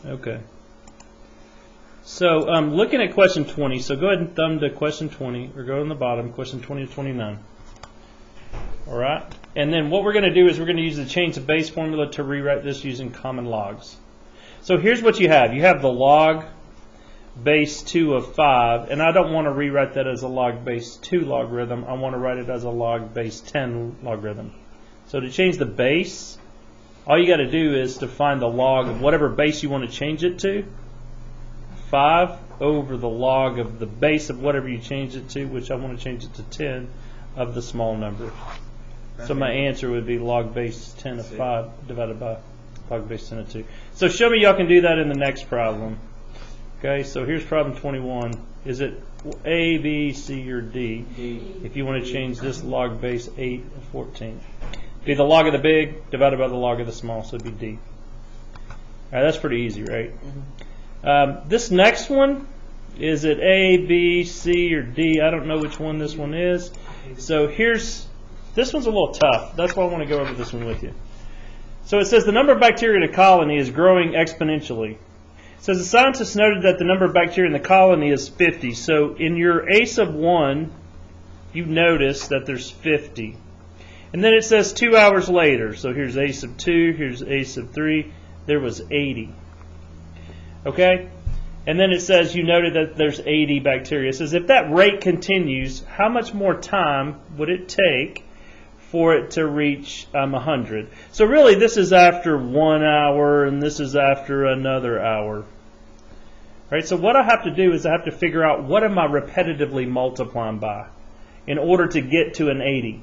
Okay. So looking at question 20, so go ahead and thumb to question 20, or go on the bottom, question 20 to 29. All right? And then what we're going to do is we're going to use the change of base formula to rewrite this using common logs. So here's what you have. You have the log base 2 of 5, and I don't want to rewrite that as a log base 2 logarithm. I want to write it as a log base 10 logarithm. So to change the base, all you got to do is to find the log of whatever base you want to change it to, 5 over the log of the base of whatever you change it to, which I want to change it to 10 of the small number. So my answer would be log base 10 of 5 divided by log base 10 of 2. So show me y'all can do that in the next problem. Okay, so here's problem 21. Is it A, B, C, or D? D. If you want to change this log base 8 of 14. Be the log of the big divided by the log of the small, so it'd be D. All right, that's pretty easy, right? Mm-hmm. This next one, is it A, B, C, or D? I don't know which one this one is. So this one's a little tough. That's why I want to go over this one with you. So it says the number of bacteria in a colony is growing exponentially. It says the scientists noted that the number of bacteria in the colony is 50. So in your A sub 1, you notice that there's 50. And then it says 2 hours later. So here's A sub 2, here's A sub 3. There was 80. Okay? And then it says you noted that there's 80 bacteria. It says if that rate continues, how much more time would it take for it to reach 100? So really this is after 1 hour and this is after another hour. Right? So what I have to do is I have to figure out what am I repetitively multiplying by in order to get to an 80.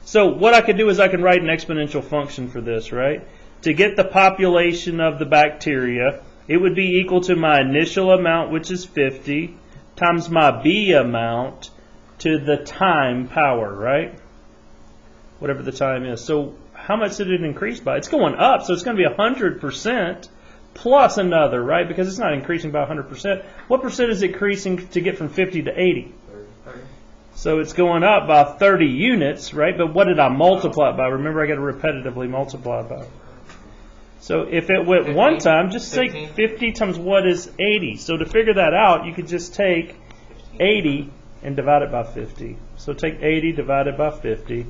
So what I could do is I can write an exponential function for this, right? To get the population of the bacteria, it would be equal to my initial amount, which is 50, times my B amount to the time power, right? Whatever the time is. So how much did it increase by? It's going up, so it's going to be 100% plus another, right? Because it's not increasing by 100%. What percent is it increasing to get from 50 to 80? 30. So it's going up by 30 units, right? But what did I multiply it by? Remember, I got to repetitively multiply it by. So if it went 50, one time, just 15. take 50 times what is 80. So to figure that out, you could just take 80 and divide it by 50. So take 80 divided by 50,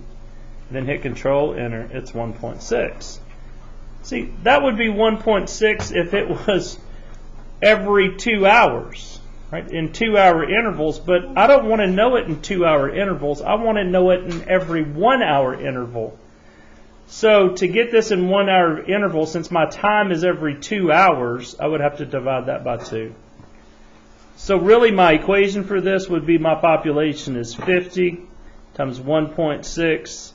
then hit Control Enter. It's 1.6. See, that would be 1.6 if it was every 2 hours, right? In 2 hour intervals, but I don't want to know it in 2 hour intervals. I want to know it in every 1 hour interval. So to get this in 1 hour interval, since my time is every 2 hours, I would have to divide that by 2. So really my equation for this would be my population is 50 times 1.6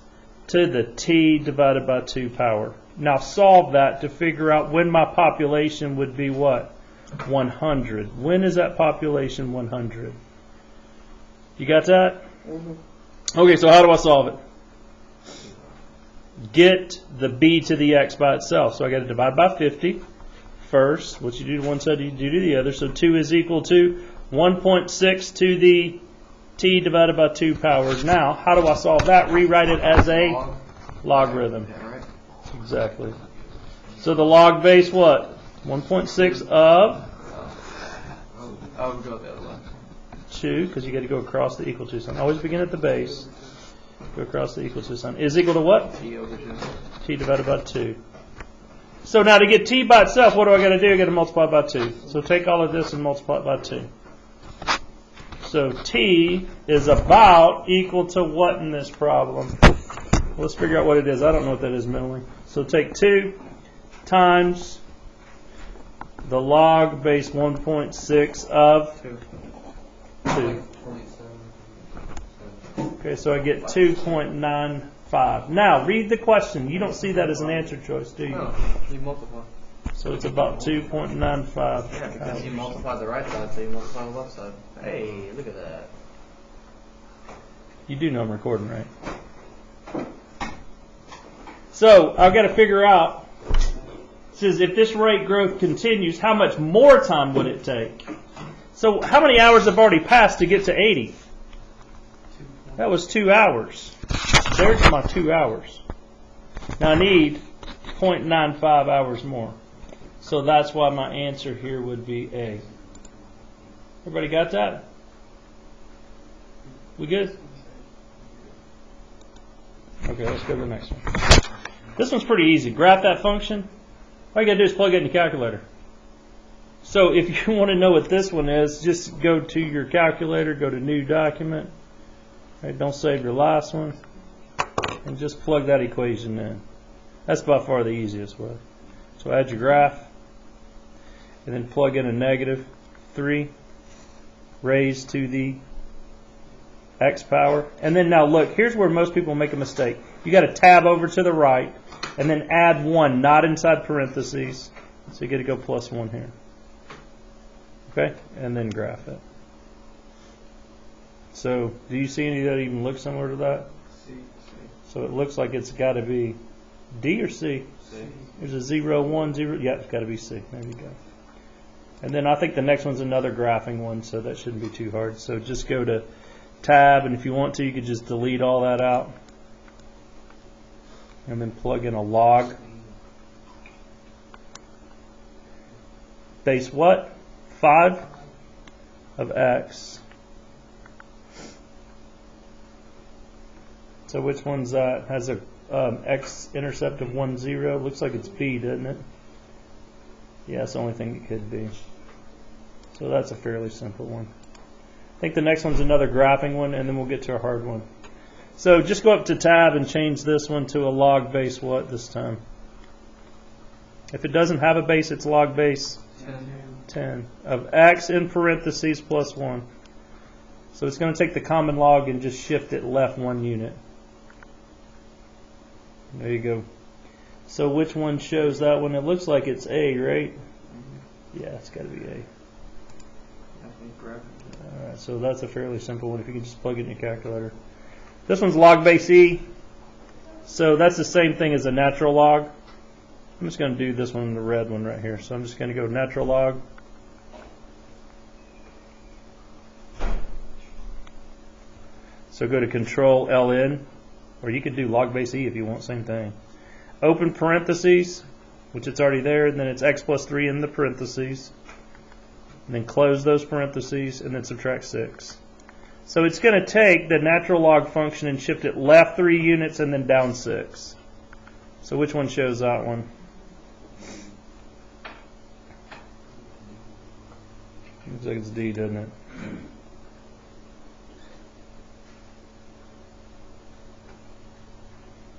to the t divided by 2 power. Now solve that to figure out when my population would be what? 100. When is that population 100? You got that? Mm-hmm. Okay, so how do I solve it? Get the b to the x by itself. So I got to divide by 50 first. What you do to one side, you do to the other. So 2 is equal to 1.6 to the t divided by 2 powers. Now, how do I solve that? Rewrite it as a logarithm. Yeah, right. Exactly. So the log base what? 1.6 of I would go the other way. 2, because you got to go across the equal to sign. Always begin at the base. Go across the equal to sign. Is equal to what? T over 2. T divided by 2. So now to get t by itself, what do I got to do? I got to multiply by 2. So take all of this and multiply it by 2. So t is about equal to what in this problem? Let's figure out what it is. I don't know what that is mentally. So take 2 times the log base 1.6 of 2. Okay, so I get 2.95. Now, read the question. You don't see that as an answer choice, do you? No, you multiply. So it's about 2.95. Yeah, because you multiply the right side, so you multiply the left side. Hey, look at that. You do know I'm recording, right? So I've got to figure out, it says if this rate growth continues, how much more time would it take? So how many hours have already passed to get to 80? That was 2 hours. There's my 2 hours. Now I need 0.95 hours more. So that's why my answer here would be A. Everybody got that? We good? Okay, let's go to the next one. This one's pretty easy. Graph that function. All you got to do is plug it in your calculator. So if you want to know what this one is, just go to your calculator, go to New Document. Right, don't save your last one. And just plug that equation in. That's by far the easiest way. So add your graph. And then plug in a -3 raised to the x power. And then now look, here's where most people make a mistake. You got to tab over to the right and then add 1, not inside parentheses. So you got to go +1 here. Okay? And then graph it. So do you see any that even look similar to that? C. So it looks like it's got to be D or C? C. There's a 0, 1, 0. Yeah, it's got to be C. There you go. And then I think the next one's another graphing one, so that shouldn't be too hard. So just go to Tab, and if you want to, you could just delete all that out. And then plug in a log. Base what? 5 of x. So which one's that? Has a x-intercept of 1, 0. Looks like it's B, doesn't it? Yeah, it's the only thing it could be. So that's a fairly simple one. I think the next one's another graphing one, and then we'll get to a hard one. So just go up to Tab and change this one to a log base what this time? If it doesn't have a base, it's log base 10 of x in parentheses +1. So it's going to take the common log and just shift it left 1 unit. There you go. So which one shows that one? It looks like it's A, right? Yeah, it's got to be A. Alright, so that's a fairly simple one if you can just plug it in your calculator. This one's log base E. So that's the same thing as a natural log. I'm just going to do this one, the red one right here. So I'm just going to go natural log. So go to Control LN, or you could do log base E if you want, same thing. Open parentheses, which it's already there, and then it's x + 3 in the parentheses. And then close those parentheses, and then subtract 6. So it's going to take the natural log function and shift it left 3 units and then down 6. So which one shows that one? Looks like it's D, doesn't it?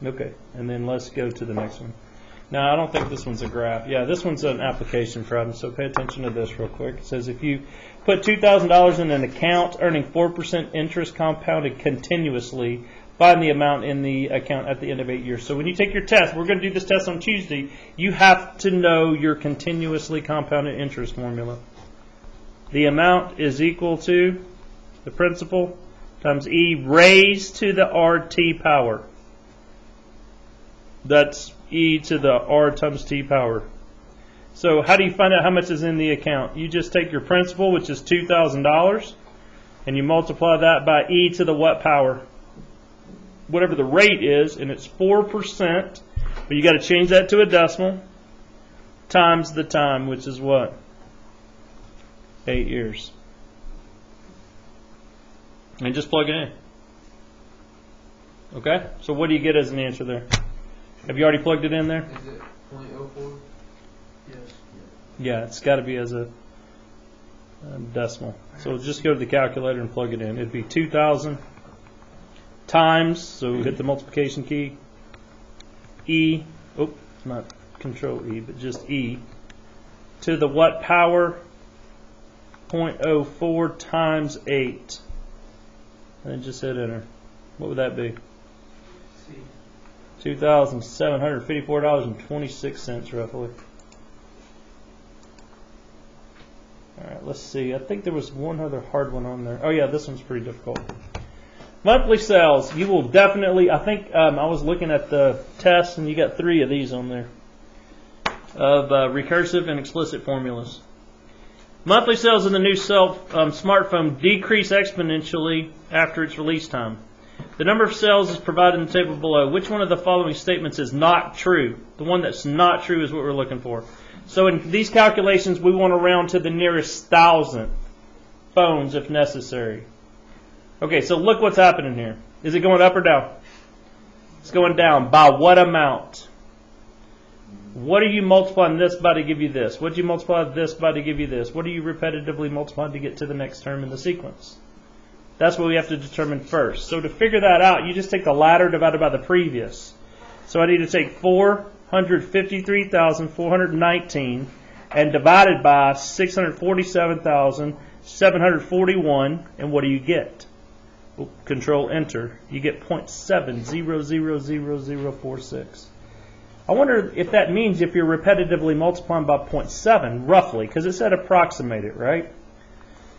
Okay, and then let's go to the next one. Now, I don't think this one's a graph. Yeah, this one's an application problem, so pay attention to this real quick. It says if you put $2,000 in an account earning 4% interest compounded continuously, find the amount in the account at the end of 8 years. So when you take your test, we're going to do this test on Tuesday, you have to know your continuously compounded interest formula. The amount is equal to the principal times E raised to the RT power. That's E to the R times T power. So how do you find out how much is in the account? You just take your principal, which is $2,000, and you multiply that by E to the what power? Whatever the rate is, and it's 4%, but you got to change that to a decimal, times the time, which is what? 8 years. And just plug it in. Okay? So what do you get as an answer there? Have you already plugged it in there? Is it 0.04? Yes. Yeah, it's got to be as a decimal. So just go to the calculator and plug it in. It'd be 2,000 times, so hit the multiplication key, E, not Control E, but just E, to the what power? 0.04 times 8. And then just hit enter. What would that be? $2,754.26 roughly. Alright, let's see. I think there was one other hard one on there. Oh yeah, this one's pretty difficult. Monthly sales. You will definitely, I think I was looking at the test and you got 3 of these on there of recursive and explicit formulas. Monthly sales in the new smartphone decrease exponentially after its release time. The number of cells is provided in the table below. Which one of the following statements is not true? The one that's not true is what we're looking for. So in these calculations, we want to round to the nearest thousandth phones if necessary. Okay, so look what's happening here. Is it going up or down? It's going down. By what amount? What are you multiplying this by to give you this? What do you multiply this by to give you this? What are you repetitively multiplying to get to the next term in the sequence? That's what we have to determine first. So to figure that out, you just take the latter divided by the previous. So I need to take 453,419 and divide it by 647,741, and what do you get? Control Enter. You get 0.70000046. I wonder if that means if you're repetitively multiplying by 0.7, roughly, because it said approximate it, right?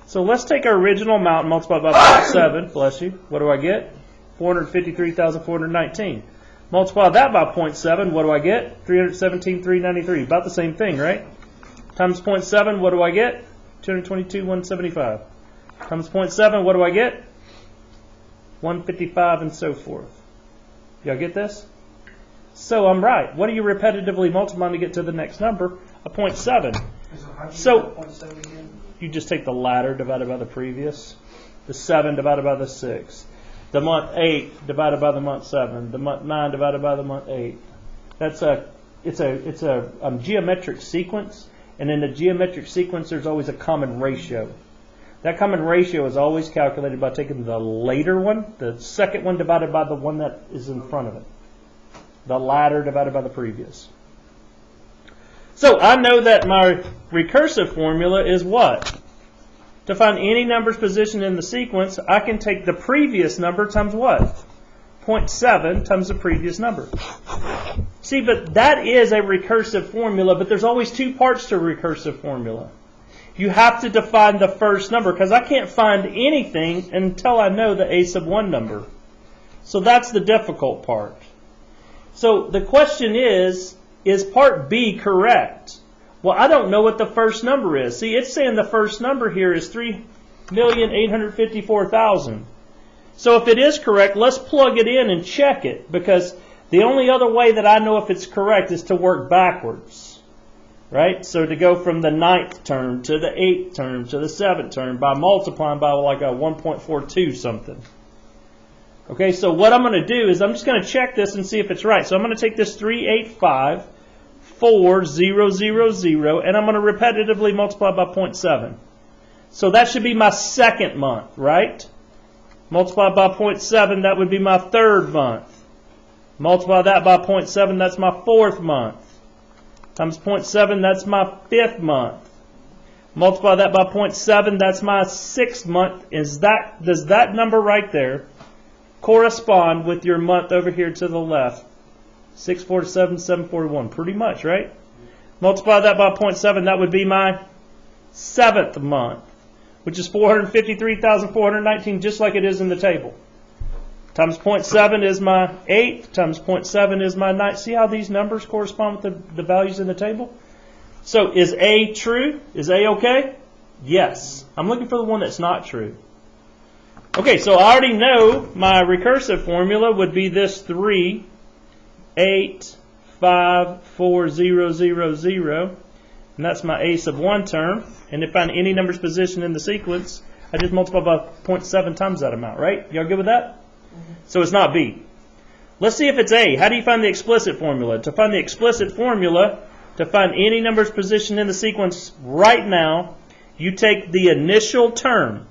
So let's take our original amount and multiply by 0.7. Bless you. What do I get? 453,419. Multiply that by 0.7. What do I get? 317,393. About the same thing, right? Times 0.7. What do I get? 222,175. Times 0.7. What do I get? 155 and so forth. Y'all get this? So I'm right. What are you repetitively multiplying to get to the next number? A 0.7. So you just take the latter divided by the previous, the 7 divided by the 6, the month 8 divided by the month 7, the month 9 divided by the month 8. It's a geometric sequence, and in a geometric sequence there's always a common ratio. That common ratio is always calculated by taking the later one, the second one divided by the one that is in front of it. The latter divided by the previous. So I know that my recursive formula is what? To find any number's position in the sequence, I can take the previous number times what? 0.7 times the previous number. See, but that is a recursive formula, but there's always two parts to a recursive formula. You have to define the first number, because I can't find anything until I know the a sub 1 number. So that's the difficult part. So the question is part B correct? Well, I don't know what the first number is. See, it's saying the first number here is 3,854,000. So if it is correct, let's plug it in and check it, because the only other way that I know if it's correct is to work backwards. Right? So to go from the 9th term to the 8th term to the 7th term by multiplying by like a 1.42 something. Okay, so what I'm going to do is I'm just going to check this and see if it's right. So I'm going to take this 385,4,000 and I'm going to repetitively multiply by 0.7. So that should be my second month, right? Multiply by 0.7, that would be my third month. Multiply that by 0.7, that's my fourth month. Times 0.7, that's my fifth month. Multiply that by 0.7, that's my sixth month. Does that number right there correspond with your month over here to the left? 647, 741. Pretty much, right? Multiply that by 0.7, that would be my seventh month, which is 453,419, just like it is in the table. Times 0.7 is my 8th, times 0.7 is my 9th. See how these numbers correspond with the values in the table? So is A true? Is A okay? Yes. I'm looking for the one that's not true. Okay, so I already know my recursive formula would be this 3, 8, 5, 4, 0, 0, 0. And that's my A sub 1 term. And to find any number's position in the sequence, I just multiply by 0.7 times that amount, right? Y'all good with that? So it's not B. Let's see if it's A. How do you find the explicit formula? To find the explicit formula, to find any number's position in the sequence right now, you take the initial term,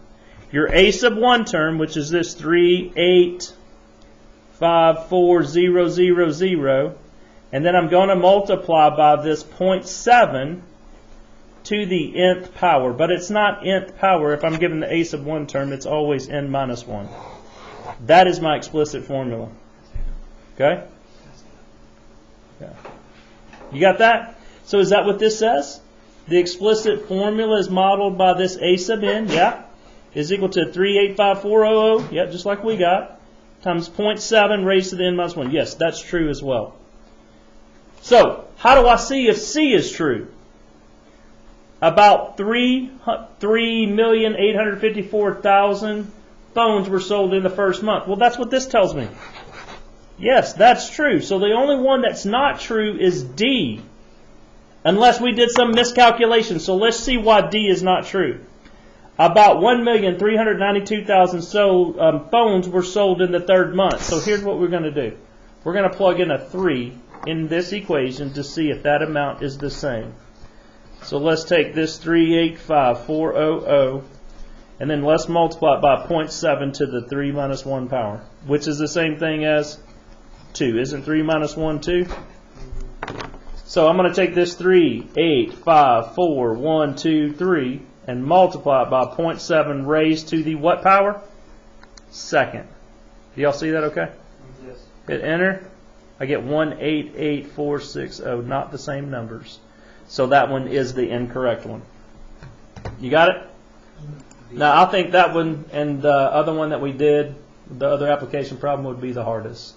your A sub 1 term, which is this 3, 8, 5, 4, 0, 0, 0, and then I'm going to multiply by this 0.7 to the nth power. But it's not nth power. If I'm given the A sub 1 term, it's always n minus 1. That is my explicit formula. Okay? Yeah. You got that? So is that what this says? The explicit formula is modeled by this A sub n, yeah, is equal to 385,400, yeah, just like we got, times 0.7 raised to the n minus 1. Yes, that's true as well. So, how do I see if C is true? About 3,854,000 phones were sold in the first month. Well, that's what this tells me. Yes, that's true. So the only one that's not true is D, unless we did some miscalculation. So let's see why D is not true. About 1,392,000 phones were sold in the third month. So here's what we're going to do. We're going to plug in a 3 in this equation to see if that amount is the same. So let's take this 385,400, and then let's multiply it by 0.7 to the 3 minus 1 power, which is the same thing as 2. Isn't 3 minus 1 2? So I'm going to take this 385,413 and multiply it by 0.7 raised to the what power? Second. Do y'all see that okay? Yes. Hit enter. I get 188,460, not the same numbers. So that one is the incorrect one. You got it? Now I think that one and the other one that we did, the other application problem, would be the hardest.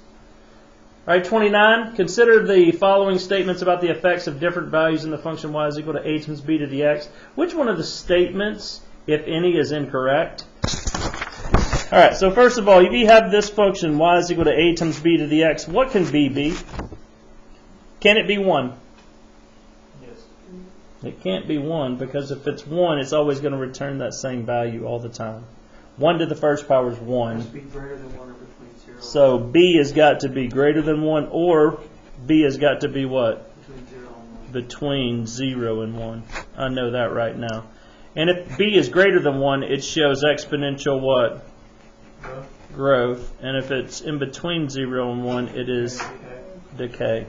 All right, 29. Consider the following statements about the effects of different values in the function y is equal to a times b to the x. Which one of the statements, if any, is incorrect? All right, so first of all, if you have this function y is equal to a times b to the x, what can b be? Can it be 1? Yes. It can't be 1 because if it's 1, it's always going to return that same value all the time. 1 to the first power is 1. Must be greater than 1 or between 0. So b has got to be greater than 1, or b has got to be what? Between 0 and 1. Between 0 and 1. I know that right now. And if b is greater than 1, it shows exponential what? Growth. And if it's in between 0 and 1, it is decay.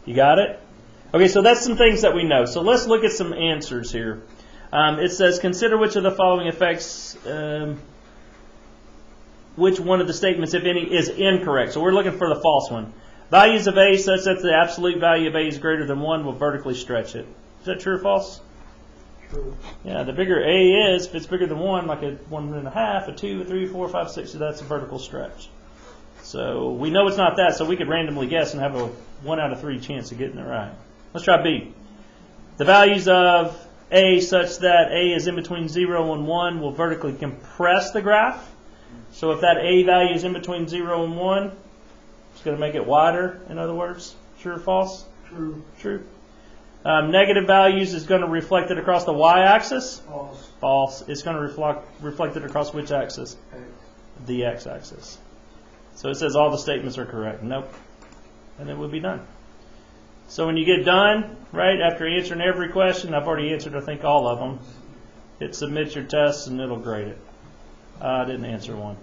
You got it? Okay, so that's some things that we know. So let's look at some answers here. It says, consider which of the following effects, which one of the statements, if any, is incorrect. So we're looking for the false one. Values of A such that the absolute value of A is greater than 1 will vertically stretch it. Is that true or false? True. Yeah, the bigger A is, if it's bigger than 1, like a 1.5, a 2, a 3, 4, 5, 6, so that's a vertical stretch. So we know it's not that, so we could randomly guess and have a 1 out of 3 chance of getting it right. Let's try B. The values of A such that A is in between 0 and 1 will vertically compress the graph. So if that A value is in between 0 and 1, it's going to make it wider, in other words. True or false? True. True. Negative values is going to reflect it across the y-axis. False. False. It's going to reflect it across which axis? The x-axis. So it says all the statements are correct. Nope. And it would be done. So when you get done, right, after answering every question, I've already answered, I think, all of them, hit submit your tests and it'll grade it. I didn't answer one.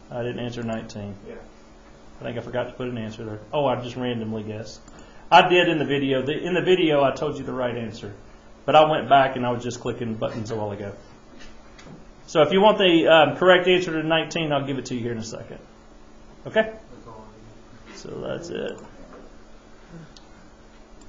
I didn't answer 19. Yeah. I think I forgot to put an answer there. Oh, I just randomly guessed. I did in the video. In the video, I told you the right answer. But I went back and I was just clicking buttons a while ago. So if you want the correct answer to 19, I'll give it to you here in a second. Okay? So that's it.